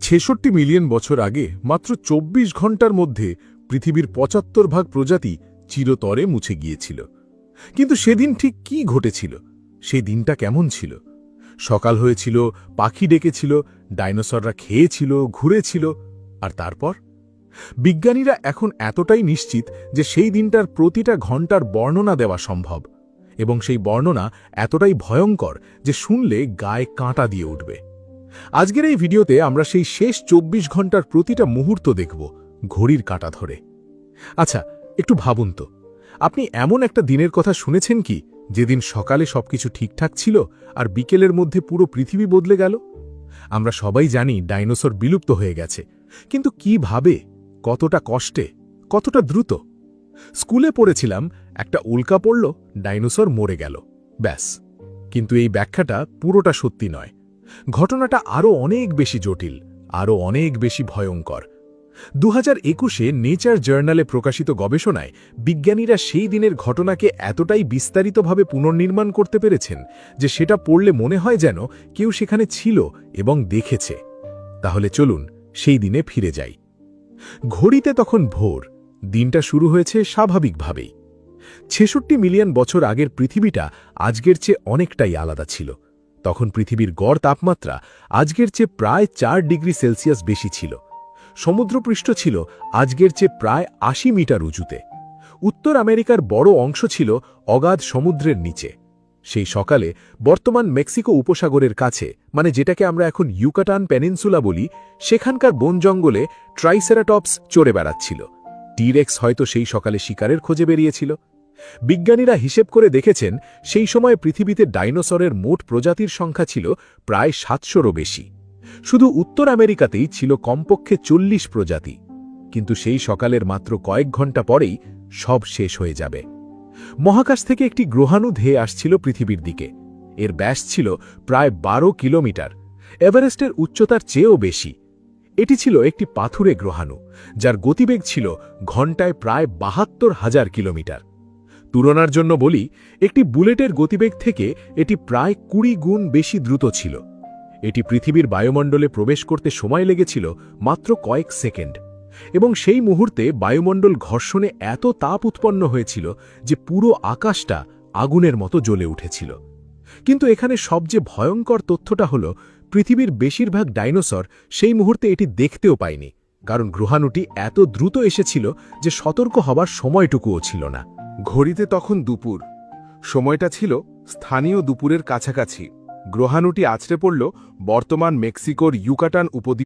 ৬৬ million বছর আগে মাত্র ২৪ ঘন্টার মধ্যে পৃথিবীর ৭৫ ভাগ প্রজাতি চিরতরে মুছে গিয়েছিল। কিন্তু সেদিন ঠিক কি ঘটেছিল? সেই দিনটা কেমন ছিল? সকাল হয়েছিল, পাখি ডেকেছিল, ডাইনোসররা খেয়েছিল, ঘুরেছিল, আর তারপর বিজ্ঞানীরা এখন এতটাই নিশ্চিত যে সেই দিনটার প্রতিটা ঘন্টার বর্ণনা দেওয়া সম্ভব, এবং সেই বর্ণনা এতটাই ভয়ঙ্কর যে শুনলে গায়ে কাঁটা দিয়ে উঠবে। আজকের এই ভিডিওতে আমরা সেই শেষ ২৪ ঘন্টার প্রতিটা মুহূর্ত দেখব ঘড়ির কাঁটা ধরে। আচ্ছা, একটু ভাবুন তো, আপনি এমন একটা দিনের কথা শুনেছেন কি যেদিন সকালে সবকিছু ঠিকঠাক ছিল আর বিকেলের মধ্যে পুরো পৃথিবী বদলে গেল? আমরা সবাই জানি ডাইনোসর বিলুপ্ত হয়ে গেছে, কিন্তু কিভাবে, কতটা কষ্টে, কতটা দ্রুত? স্কুলে পড়েছিলাম একটা উল্কা পড়ল, ডাইনোসর মরে গেল, ব্যাস। কিন্তু এই ব্যাখ্যাটা পুরোটা সত্যি নয়। ঘটনাটা আরও অনেক বেশি জটিল, আরও অনেক বেশি ভয়ঙ্কর। ২০২১-এ নেচার জার্নালে প্রকাশিত গবেষণায় বিজ্ঞানীরা সেই দিনের ঘটনাকে এতটাই বিস্তারিতভাবে পুনর্নির্মাণ করতে পেরেছেন যে সেটা পড়লে মনে হয় যেন কেউ সেখানে ছিল এবং দেখেছে। তাহলে চলুন সেই দিনে ফিরে যাই। ঘড়িতে তখন ভোর, দিনটা শুরু হয়েছে স্বাভাবিকভাবেই। ৬৬ মিলিয়ন বছর আগের পৃথিবীটা আজকের চেয়ে অনেকটাই আলাদা ছিল। তখন পৃথিবীর গড় তাপমাত্রা আজকের চেয়ে প্রায় ৪ ডিগ্রি সেলসিয়াস বেশি ছিল। সমুদ্রপৃষ্ঠ ছিল আজকের চেয়ে প্রায় ৮০ মিটার উঁচুতে। উত্তর আমেরিকার বড় অংশ ছিল অগাধ সমুদ্রের নিচে। সেই সকালে বর্তমান মেক্সিকো উপসাগরের কাছে, মানে যেটাকে আমরা এখন ইউকাটান পেনিনসুলা বলি, সেখানকার বন জঙ্গলে ট্রাইসেরাটপস চড়ে বেড়াচ্ছিল। টিরেক্স হয়তো সেই সকালে শিকারের খোঁজে বেরিয়েছিল। বিজ্ঞানীরা হিসেব করে দেখেছেন সেই সময় পৃথিবীতে ডাইনোসরের মোট প্রজাতির সংখ্যা ছিল প্রায় ৭০০রও বেশি। শুধু উত্তর আমেরিকাতেই ছিল কমপক্ষে ৪০ প্রজাতি। কিন্তু সেই সকালের মাত্র কয়েক ঘন্টা পরেই সব শেষ হয়ে যাবে। মহাকাশ থেকে একটি গ্রহাণু ধেয়ে আসছিল পৃথিবীর দিকে। এর ব্যাস ছিল প্রায় ১২ কিলোমিটার, এভারেস্টের উচ্চতার চেয়েও বেশি। এটি ছিল একটি পাথুরে গ্রহাণু, যার গতিবেগ ছিল ঘণ্টায় প্রায় ৭২,০০০ কিলোমিটার। তুলনার জন্য বলি, একটি বুলেটের গতিবেগ থেকে এটি প্রায় ২০ গুণ বেশি দ্রুত ছিল। এটি পৃথিবীর বায়ুমণ্ডলে প্রবেশ করতে সময় লেগেছিল মাত্র কয়েক সেকেন্ড, এবং সেই মুহূর্তে বায়ুমণ্ডল ঘর্ষণে এত তাপ উৎপন্ন হয়েছিল যে পুরো আকাশটা আগুনের মতো জ্বলে উঠেছিল। কিন্তু এখানে সবচেয়ে ভয়ঙ্কর তথ্যটা হল, পৃথিবীর বেশিরভাগ ডাইনোসর সেই মুহূর্তে এটি দেখতেও পায়নি, কারণ গ্রহাণুটি এত দ্রুত এসেছিল যে সতর্ক হবার সময়টুকুও ছিল না। ঘড়িতে তখন দুপুর, সময়টা ছিল স্থানীয় দুপুরের কাছাকাছি। গ্রহাণুটি আছড়ে পড়ল বর্তমান মেক্সিকোর ইউকাটান উপদ্বীপ।